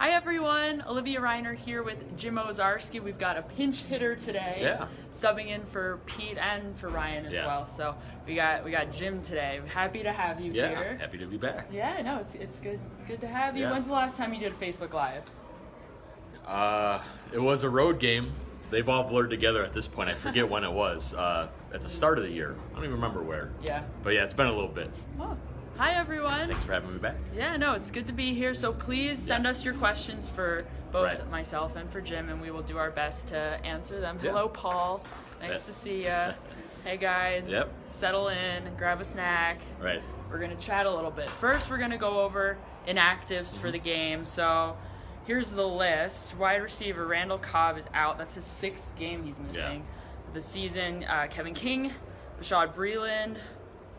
Hi everyone, Olivia Reiner here with Jim Owczarski. We've got a pinch hitter today, subbing in for Pete and for Ryan as well. So we got Jim today. Happy to have you here. Happy to be back. Yeah, no, it's good to have you. Yeah. When's the last time you did a Facebook Live? It was a road game. They've all blurred together at this point. I forget when it was. At the start of the year. I don't even remember where. Yeah. But yeah, it's been a little bit. Oh. Hi everyone. Thanks for having me back. Yeah, no, it's good to be here. So please send us your questions for both myself and for Jim, and we will do our best to answer them. Hello, Paul. Nice to see you. Hey guys. Settle in, grab a snack. Right. We're gonna chat a little bit. First, we're gonna go over inactives for the game. So here's the list. Wide receiver Randall Cobb is out. That's his 6th game he's missing the season. Kevin King, Bashaud Breeland,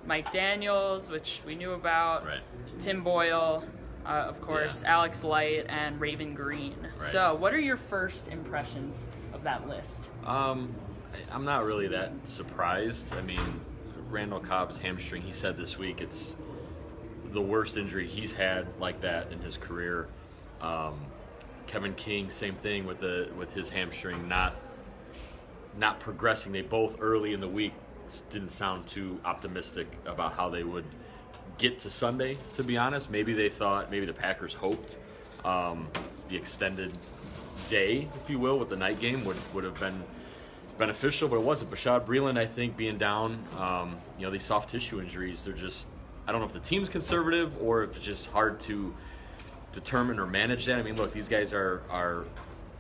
Mike Daniels, which we knew about, Tim Boyle, of course, Alex Light, and Raven Green. So what are your first impressions of that list? I'm not really that surprised. I mean, Randall Cobb's hamstring, he said this week, it's the worst injury he's had like that in his career. Kevin King, same thing with his hamstring, not progressing. They both early in the week didn't sound too optimistic about how they would get to Sunday, to be honest. Maybe they thought, maybe the Packers hoped the extended day, if you will, with the night game would have been beneficial, but it wasn't. Bashaud Breeland, I think, being down, these soft tissue injuries, they're just, I don't know if the team's conservative or if it's just hard to determine or manage that. I mean, look, these guys are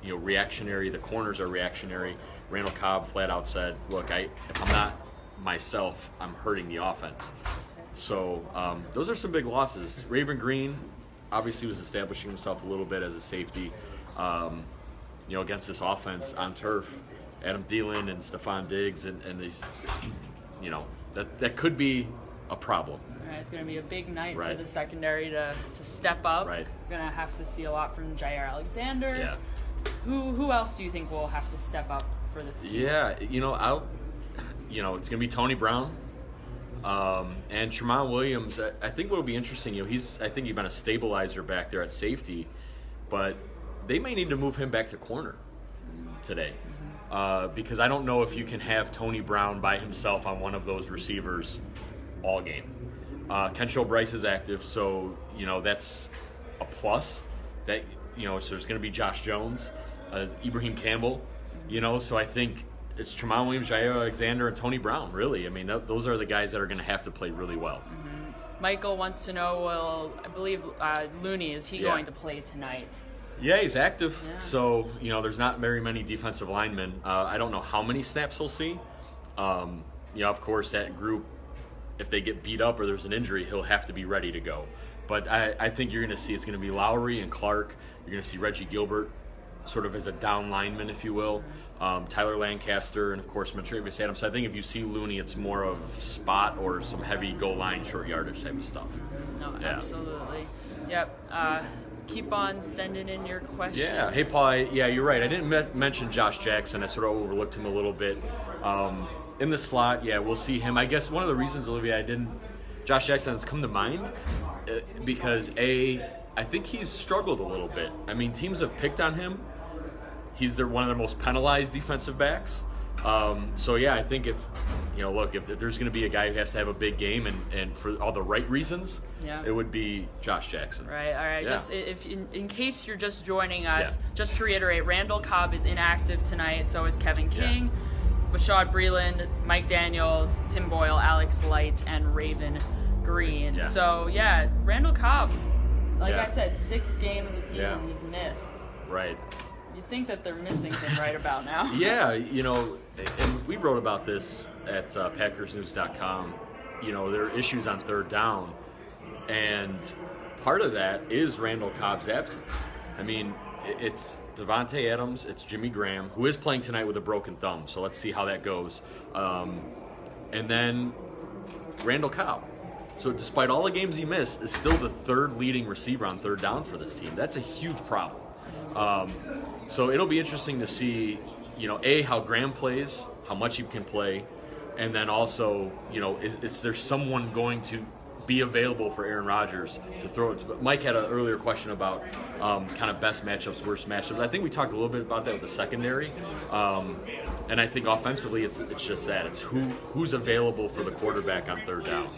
reactionary. The corners are reactionary. Randall Cobb flat out said, look, if I'm not myself, I'm hurting the offense. So those are some big losses. Raven Green obviously was establishing himself a little bit as a safety, against this offense on turf. Adam Thielen and Stephon Diggs and these, that could be a problem. All right, it's going to be a big night for the secondary to step up. We're going to have to see a lot from Jair Alexander. Yeah. Who else do you think will have to step up for this team? Yeah, it's going to be Tony Brown and Tramon Williams. I think what will be interesting, I think he's been a stabilizer back there at safety, but they may need to move him back to corner today because I don't know if you can have Tony Brown by himself on one of those receivers all game. Kentrell Bryce is active, so that's a plus. That so there's going to be Josh Jones, Ibrahim Campbell. So I think it's Tramon Williams, Jair Alexander, and Tony Brown, really. I mean, those are the guys that are going to have to play really well. Michael wants to know, I believe Looney, is he going to play tonight? Yeah, he's active. Yeah. So, there's not very many defensive linemen. I don't know how many snaps he'll see. Of course, that group, if they get beat up or there's an injury, he'll have to be ready to go. But I think you're going to see it's going to be Lowry and Clark. You're going to see Reggie Gilbert sort of as a down lineman, if you will. Tyler Lancaster, and, of course, Montravius Adams. So I think if you see Looney, it's more of spot or some heavy goal line, short yardage type of stuff. No, absolutely. Yep. Keep on sending in your questions. Yeah. Hey, Paul, you're right. I didn't mention Josh Jackson. I sort of overlooked him a little bit. In the slot, we'll see him. I guess one of the reasons, Olivia, Josh Jackson has come to mind because, I think he's struggled a little bit. I mean, teams have picked on him. He's one of their most penalized defensive backs. I think if there's going to be a guy who has to have a big game and for all the right reasons, it would be Josh Jackson. Right. All right. Yeah. Just if in case you're just joining us, just to reiterate, Randall Cobb is inactive tonight. So is Kevin King, Bashaud Breeland, Mike Daniels, Tim Boyle, Alex Light, and Raven Green. Yeah. So Randall Cobb. Like I said, 6th game of the season he's missed. Right. You'd think that they're missing him right about now. And we wrote about this at PackersNews.com. There are issues on third down, and part of that is Randall Cobb's absence. I mean, it's Devontae Adams, it's Jimmy Graham, who is playing tonight with a broken thumb, so let's see how that goes. And then Randall Cobb. So despite all the games he missed, is still the 3rd leading receiver on third down for this team. That's a huge problem. So it'll be interesting to see, how Graham plays, how much he can play, and then also, is there someone going to be available for Aaron Rodgers to throw it. But Mike had an earlier question about kind of best matchups, worst matchups. I think we talked a little bit about that with the secondary. And I think offensively, it's just that. It's who's available for the quarterback on third down.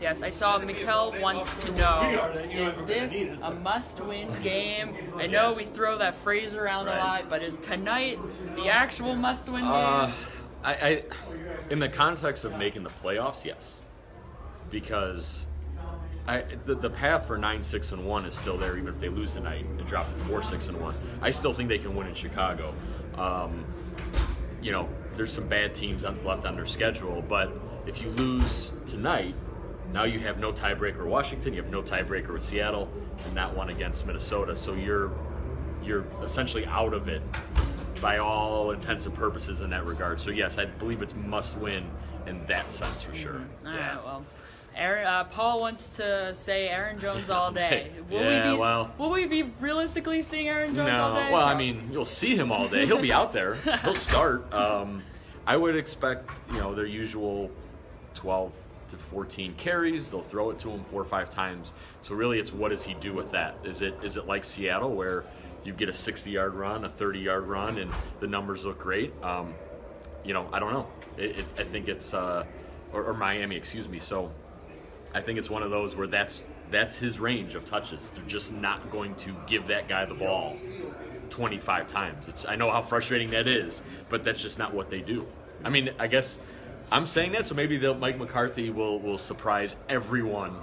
Yes, I saw Mikkel wants to know, is this a must-win game? I know we throw that phrase around a lot, but is tonight the actual must-win game? I in the context of making the playoffs, yes. Because the path for 9-6-1 is still there, even if they lose tonight and drop to 4-6-1. I still think they can win in Chicago. There's some bad teams left on their schedule, but if you lose tonight, now you have no tiebreaker with Washington, you have no tiebreaker with Seattle, and not one against Minnesota. So you're essentially out of it by all intents and purposes in that regard. So yes, I believe it's must win in that sense for sure. All right, well. Paul wants to say Aaron Jones all day. Will we be realistically seeing Aaron Jones all day? Well, I mean, you'll see him all day. He'll be out there. He'll start. I would expect, their usual 12 to 14 carries. They'll throw it to him 4 or 5 times. So really, it's what does he do with that? Is it like Seattle where you get a 60-yard run, a 30-yard run, and the numbers look great? I don't know. I think it's or Miami, excuse me. So I think it's one of those where that's his range of touches. They're just not going to give that guy the ball 25 times. I know how frustrating that is, but that's just not what they do. I mean, I guess I'm saying that, so maybe Mike McCarthy will surprise everyone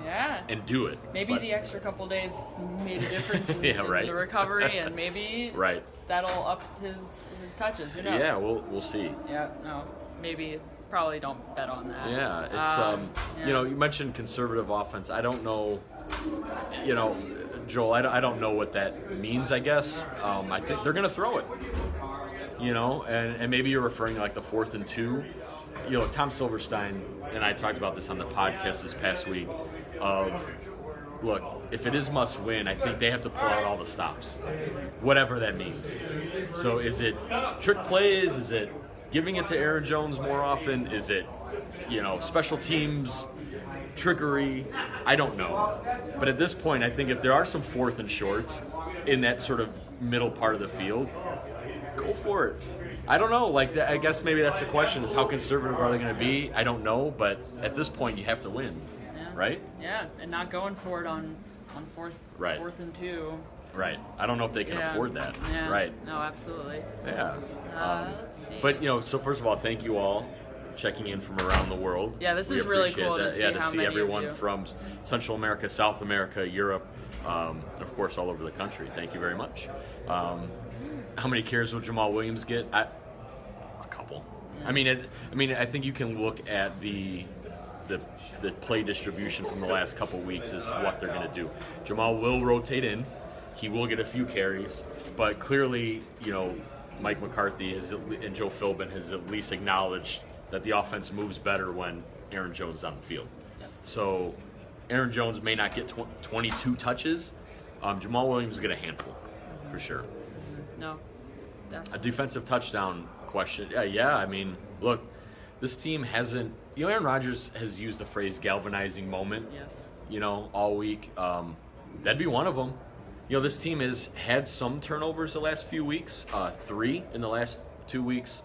and do it. Maybe the extra couple days made a difference in the recovery, and maybe that'll up his touches. Who knows? Yeah, we'll see. Yeah, no, maybe. Probably don't bet on that. Yeah, it's you mentioned conservative offense. I don't know, Joel. I don't know what that means. I guess I think they're going to throw it. And maybe you're referring to like the 4th and 2. Tom Silverstein and I talked about this on the podcast this past week. Look, if it is must win, I think they have to pull out all the stops, whatever that means. So is it trick plays? Is it giving it to Aaron Jones more often? Is it, special teams trickery? I don't know. But at this point, I think if there are some 4th and shorts in that sort of middle part of the field, go for it. I don't know. I guess maybe that's the question: is how conservative are they going to be? I don't know. But at this point, you have to win, right? Yeah, and not going for it on 4th and 2. Right. I don't know if they can afford that. Yeah. Right. No, absolutely. Yeah. Let's see. But, so first of all, thank you all checking in from around the world. Yeah, this is really cool to see how many to see everyone of you. from Central America, South America, Europe, and of course all over the country. Thank you very much. How many carries will Jamal Williams get? A couple. Yeah. I mean, I think you can look at the play distribution from the last couple weeks is what they're going to do. Jamal will rotate in. He will get a few carries, but clearly, Mike McCarthy and Joe Philbin has at least acknowledged that the offense moves better when Aaron Jones is on the field. Yes. So Aaron Jones may not get 22 touches. Jamal Williams will get a handful, for sure. No, definitely. A defensive touchdown question. Yeah, I mean, look, this team hasn't – Aaron Rodgers has used the phrase galvanizing moment, all week. That'd be one of them. This team has had some turnovers the last few weeks, 3 in the last 2 weeks.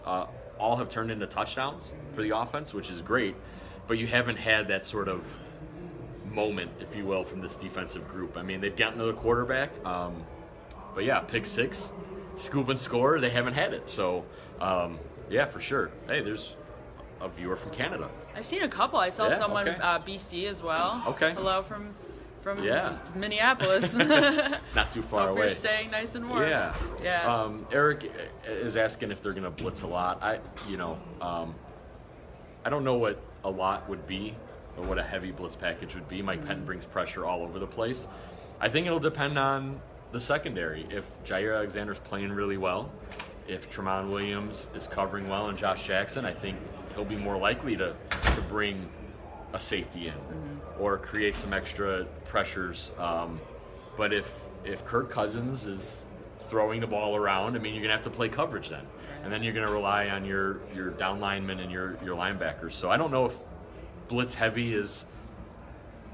All have turned into touchdowns for the offense, which is great. But you haven't had that sort of moment, if you will, from this defensive group. I mean, they've gotten to the quarterback. But, yeah, pick 6, scoop and score, they haven't had it. So, for sure. Hey, there's a viewer from Canada. I've seen a couple. I saw someone BC as well. Okay. Hello from Minneapolis. Not too far Hope away. You're staying nice and warm. Yeah. Eric is asking if they're going to blitz a lot. I don't know what a lot would be or what a heavy blitz package would be. Mike Penn brings pressure all over the place. I think it'll depend on the secondary. If Jair Alexander's playing really well, if Tramon Williams is covering well and Josh Jackson, I think he'll be more likely to bring a safety in or create some extra pressures. But if Kirk Cousins is throwing the ball around, I mean, you're going to have to play coverage then. And then you're going to rely on your down linemen and your linebackers. So I don't know if blitz heavy is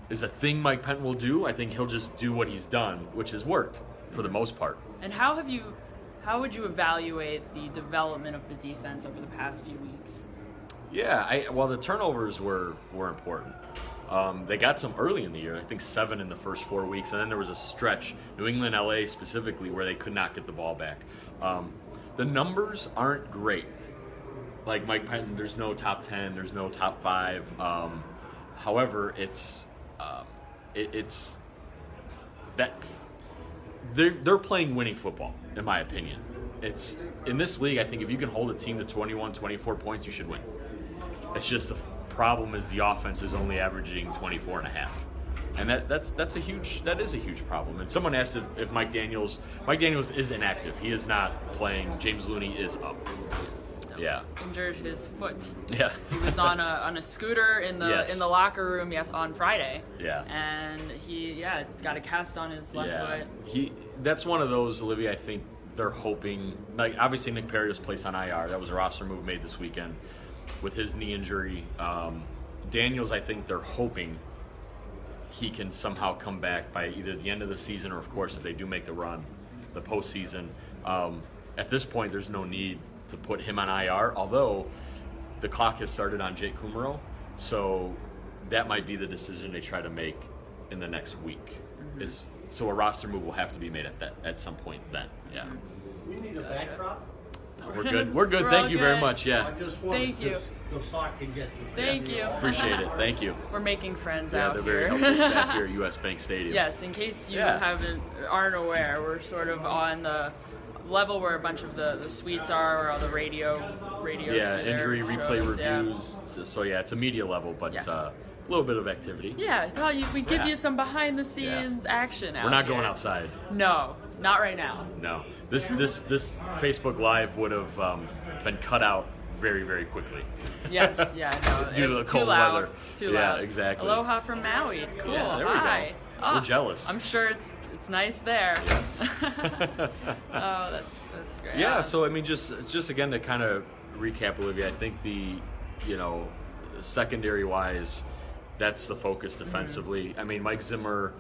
is a thing Mike Penton will do. I think he'll just do what he's done, which has worked for the most part. And how would you evaluate the development of the defense over the past few weeks? Yeah, the turnovers were important. They got some early in the year, I think 7 in the first 4 weeks, and then there was a stretch, New England, LA specifically, where they could not get the ball back. The numbers aren't great. Like Mike Penton, there's no top 10, there's no top 5. However, it's that they're playing winning football, in my opinion. It's in this league, I think if you can hold a team to 21, 24 points, you should win. It's just the problem is the offense is only averaging 24 and a half. And that is a huge problem. And someone asked if Mike Daniels is inactive. He is not playing. James Looney is up. Yeah. Injured his foot. Yeah. He was on a scooter in the locker room on Friday. Yeah. And he got a cast on his left foot. That's one of those, Olivia, I think they're hoping, like obviously Nick Perry was placed on IR. That was a roster move made this weekend with his knee injury. Daniels, I think they're hoping he can somehow come back by either the end of the season or, of course, if they do make the run, the postseason. At this point, there's no need to put him on IR, although the clock has started on Jake Kummerow, so that might be the decision they try to make in the next week. Mm-hmm. So a roster move will have to be made at some point then. Yeah. We need a backdrop. No, we're good. We're good. Thank you very much. Yeah. I just wanted Thank you. So I can get you. Thank you. Appreciate it. Thank you. We're making friends Yeah, out they're here. very helpful staff here at U.S. Bank Stadium. Yes, in case you aren't aware, we're sort of on the level where a bunch of the suites are, or all the radio. Yeah, injury replay shows, reviews. Yeah. So it's a media level, but Yes. a little bit of activity. Yeah, I thought we'd give you some behind the scenes action out We're not here. going outside. No, not right now. No. This Facebook Live would have been cut out very, very quickly. Yes, no. Due to the cold loud, weather. Too loud. Yeah, exactly. Aloha from Maui. Cool. Yeah, there Hi. we go. Oh, We're jealous. I'm sure it's nice there. Yes. Oh, that's great. Yeah, so I mean, just again to kind of recap, Olivia, I think secondary wise, that's the focus defensively. I mean, Mike Zimmer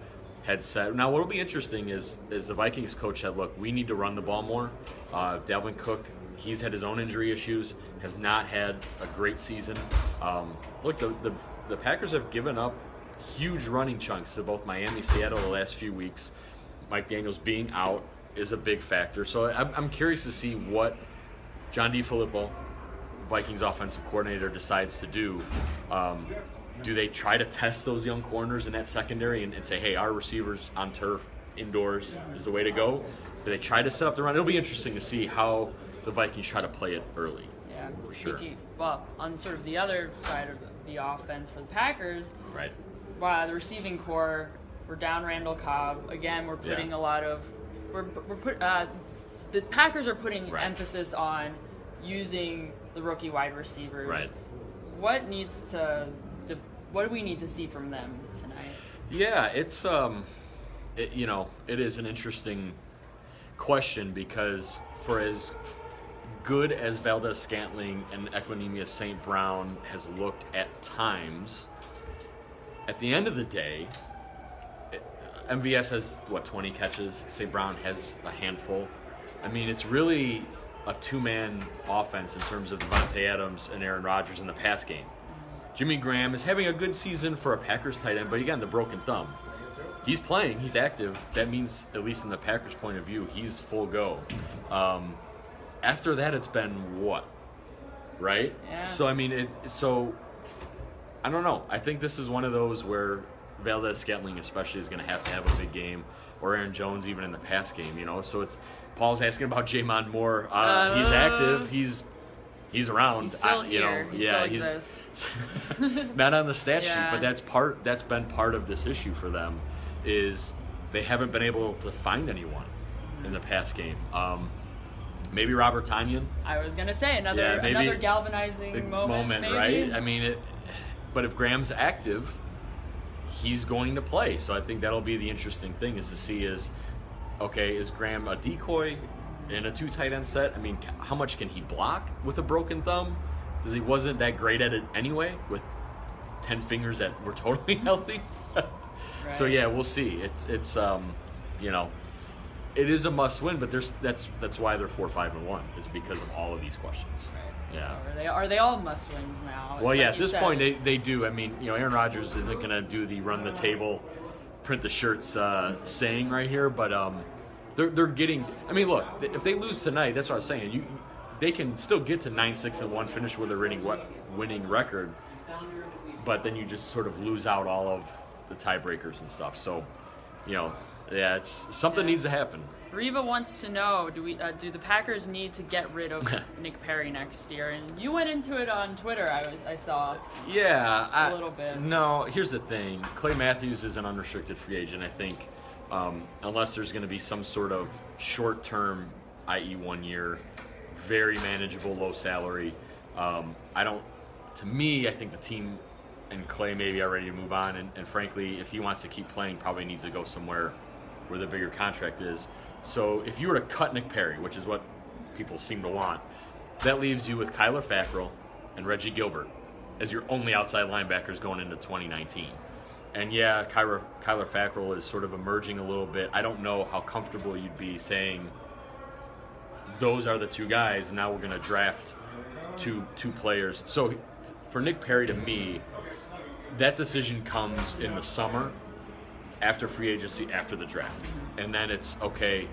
had said. Now, what will be interesting is the Vikings coach said, look, we need to run the ball more. Dalvin Cook, he's had his own injury issues, has not had a great season. Look, the Packers have given up huge running chunks to both Miami, Seattle the last few weeks. Mike Daniels being out is a big factor. So I'm curious to see what John DeFilippo, Vikings offensive coordinator, decides to do. Do they try to test those young corners in that secondary and say, hey, our receivers on turf, indoors, is the way to go? Do they try to set up the run? It'll be interesting to see how the Vikings try to play it early. Yeah, for sure. Well, on sort of the other side of the offense for the Packers, right? The receiving core, we're down Randall Cobb again. We're putting a lot of the Packers are putting emphasis on using the rookie wide receivers. Right. What do we need to see from them tonight? Yeah, it's it is an interesting question because for as good as Valdez-Scantling and Equanimeous St. Brown has looked at times, at the end of the day, MVS has 20 catches. St. Brown has a handful. I mean, it's really a two-man offense in terms of Devontae Adams and Aaron Rodgers in the pass game. Jimmy Graham is having a good season for a Packers tight end, but again, the broken thumb. He's playing. He's active. That means, at least in the Packers' point of view, he's full go. After that, it's been what? Right? Yeah. So, I mean, I don't know. I think this is one of those where Valdez-Scantling especially is going to have a big game, or Aaron Jones even in the pass game, So it's Paul's asking about J'Mon Moore. He's active. He's around. He's still here. He still exists. Not on the stat sheet, but that's been part of this issue for them, is they haven't been able to find anyone in the pass game. Maybe Robert Tonyan. I was gonna say another galvanizing moment, maybe. Right? I mean, but if Graham's active, he's going to play. So I think that'll be the interesting thing, is to see is Graham a decoy in a 2 tight end set? I mean, how much can he block with a broken thumb? Because he wasn't that great at it anyway, with 10 fingers that were totally healthy. So yeah, we'll see. It's you know, it is a must win, but that's why they're 4-5-1 is because of all of these questions. Right. Yeah. So are they all must wins now? Well, like yeah. At this said? point, they do. I mean, Aaron Rodgers isn't going to do the run the table, print the shirts saying right here, but they're getting. I mean, look, if they lose tonight, that's what I was saying. They can still get to 9-6-1, finish with a winning record, but then you just sort of lose out all of the tiebreakers and stuff. So, yeah, it's something needs to happen. Riva wants to know: do the Packers need to get rid of Nick Perry next year? And you went into it on Twitter. I saw. Yeah, a little bit. No, here's the thing: Clay Matthews is an unrestricted free agent. I think, unless there's going to be some sort of short-term, i.e., 1 year, very manageable, low salary. To me, I think the team and Clay maybe are ready to move on. And frankly, if he wants to keep playing, probably needs to go somewhere where the bigger contract is. So if you were to cut Nick Perry, which is what people seem to want, that leaves you with Kyler Fackrell and Reggie Gilbert as your only outside linebackers going into 2019. And yeah, Kyler Fackrell is sort of emerging a little bit. I don't know how comfortable you'd be saying those are the two guys, and now we're going to draft two players. So for Nick Perry, to me, that decision comes in the summer, after free agency, after the draft. And then it's, okay,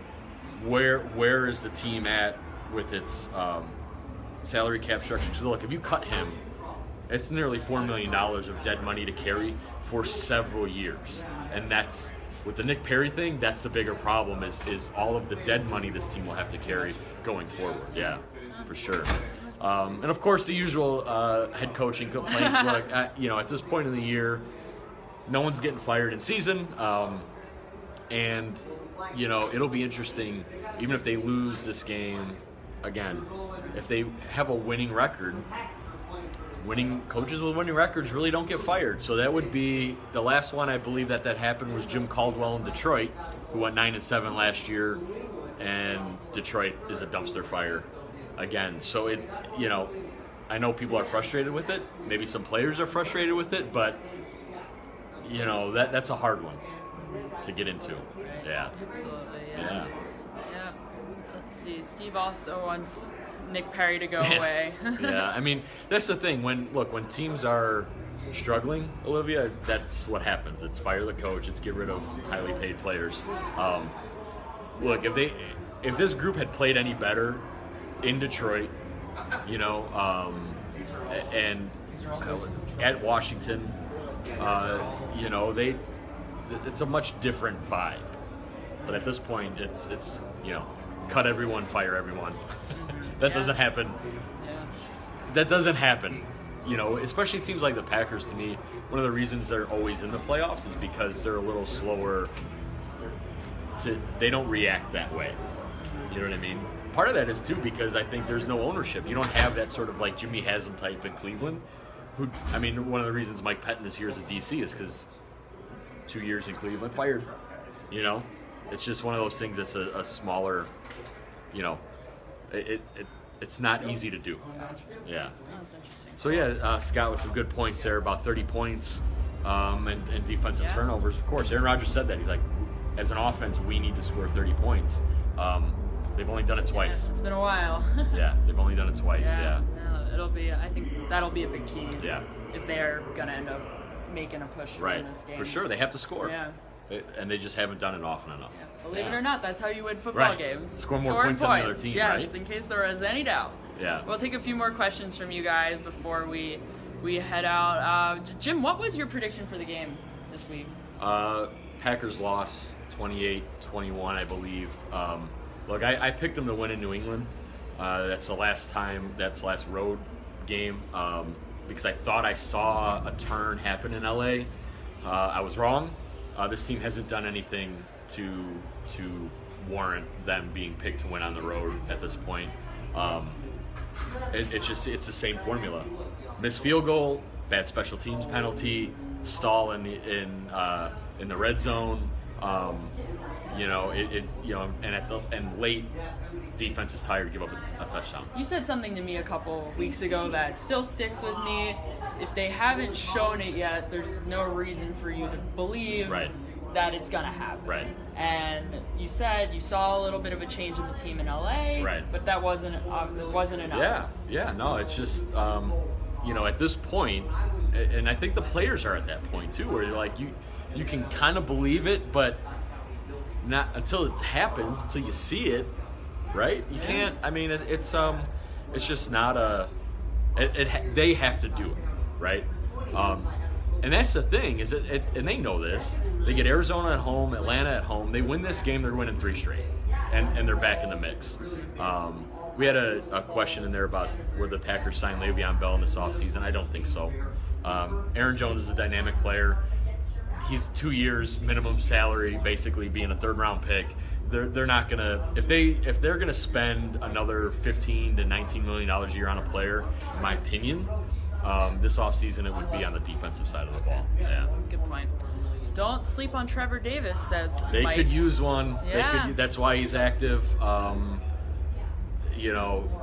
where is the team at with its salary cap structure? Because look, if you cut him, it's nearly $4 million of dead money to carry for several years. And that's, with the Nick Perry thing, that's the bigger problem is all of the dead money this team will have to carry going forward. Yeah, for sure. And of course, the usual head coaching complaints. Look, at this point in the year, no one's getting fired in season, and it'll be interesting. Even if they lose this game, again, if they have a winning record, winning coaches with winning records really don't get fired. So that would be the last one I believe that happened was Jim Caldwell in Detroit, who went 9-7 last year, and Detroit is a dumpster fire again. So it's I know people are frustrated with it. Maybe some players are frustrated with it, but that's a hard one to get into. Yeah. Absolutely. Yeah. Let's see. Steve also wants Nick Perry to go away. Yeah. I mean, that's the thing. When teams are struggling, Olivia, that's what happens. It's fire the coach. It's get rid of highly paid players. Look, if this group had played any better in Detroit, and at Washington, it's a much different vibe. But at this point, it's cut everyone, fire everyone. That doesn't happen. Yeah. That doesn't happen. Especially teams like the Packers. To me, one of the reasons they're always in the playoffs is because they're a little slower. They don't react that way. You know what I mean? Part of that is too because I think there's no ownership. You don't have that sort of like Jimmy Haslam type in Cleveland. One of the reasons Mike Pettin is here as a DC is because 2 years in Cleveland, fired. It's just one of those things that's a smaller, it's not easy to do. Yeah. So yeah, Scott with some good points there about 30 points and defensive turnovers. Of course, Aaron Rodgers said that. He's like, as an offense, we need to score 30 points. They've only done it twice. Yeah, it's been a while. Yeah, they've only done it twice. Yeah. No, I think that'll be a big key. Yeah. If they're gonna end up making a push in this game. For sure, they have to score. Yeah. And they just haven't done it often enough. Yeah. Believe it or not, that's how you win football games. Score more points than the other team, yes, right? Yes, in case there is any doubt. Yeah. We'll take a few more questions from you guys before we head out. Jim, what was your prediction for the game this week? Packers loss 28-21, I believe. Look, I picked them to win in New England. That's the last road game because I thought I saw a turn happen in LA. I was wrong. This team hasn't done anything to warrant them being picked to win on the road at this point. It's the same formula: missed field goal, bad special teams penalty, stall in the red zone, And late defense is tired, give up a touchdown. You said something to me a couple weeks ago that still sticks with me. If they haven't shown it yet, there's no reason for you to believe that it's gonna happen. Right. And you said you saw a little bit of a change in the team in LA, but that wasn't enough. Yeah. No, it's just at this point, and I think the players are at that point too, where you're like you can kind of believe it, but not until it happens, until you see it, right? You can't. I mean, it's just not a. They have to do it, right? And that's the thing is, and they know this. They get Arizona at home, Atlanta at home. They win this game, they're winning 3 straight, and they're back in the mix. We had a question in there about where the Packers signed Le'Veon Bell in this offseason. I don't think so. Aaron Jones is a dynamic player. He's 2 years minimum salary, basically being a 3rd-round pick. They're not gonna if they're gonna spend another $15 to $19 million a year on a player. In my opinion, this offseason it would be on the defensive side of the ball. Yeah, good point. Don't sleep on Trevor Davis, says they Mike. Could use one. Yeah. That's why he's active.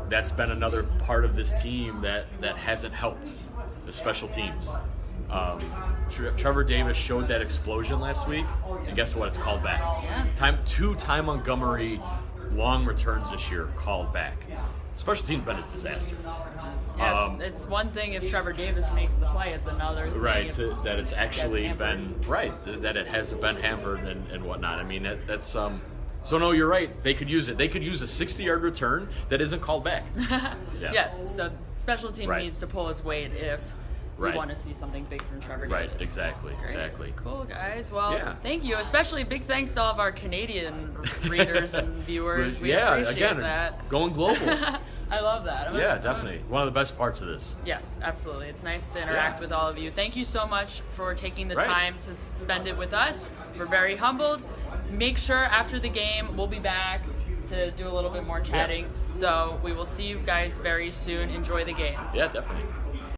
That's been another part of this team that hasn't helped the special teams. Trevor Davis showed that explosion last week, and guess what? It's called back. Yeah. Two Ty Montgomery long returns this year called back. Special teams been a disaster. Yes, it's one thing if Trevor Davis makes the play; it's another thing that it's actually been that it has been hampered and whatnot. I mean, that's So no, you're right. They could use it. They could use a 60-yard return that isn't called back. Yes. So special team needs to pull its weight if we want to see something big from Trevor Davis. Right. Exactly. Great. Exactly. Cool, guys. Well, thank you. Especially big thanks to all of our Canadian readers and viewers. We appreciate that. Going global. I love that. Definitely. One of the best parts of this. Yes, absolutely. It's nice to interact with all of you. Thank you so much for taking the time to spend it with us. We're very humbled. Make sure after the game we'll be back to do a little bit more chatting. So we will see you guys very soon. Enjoy the game. Yeah, definitely.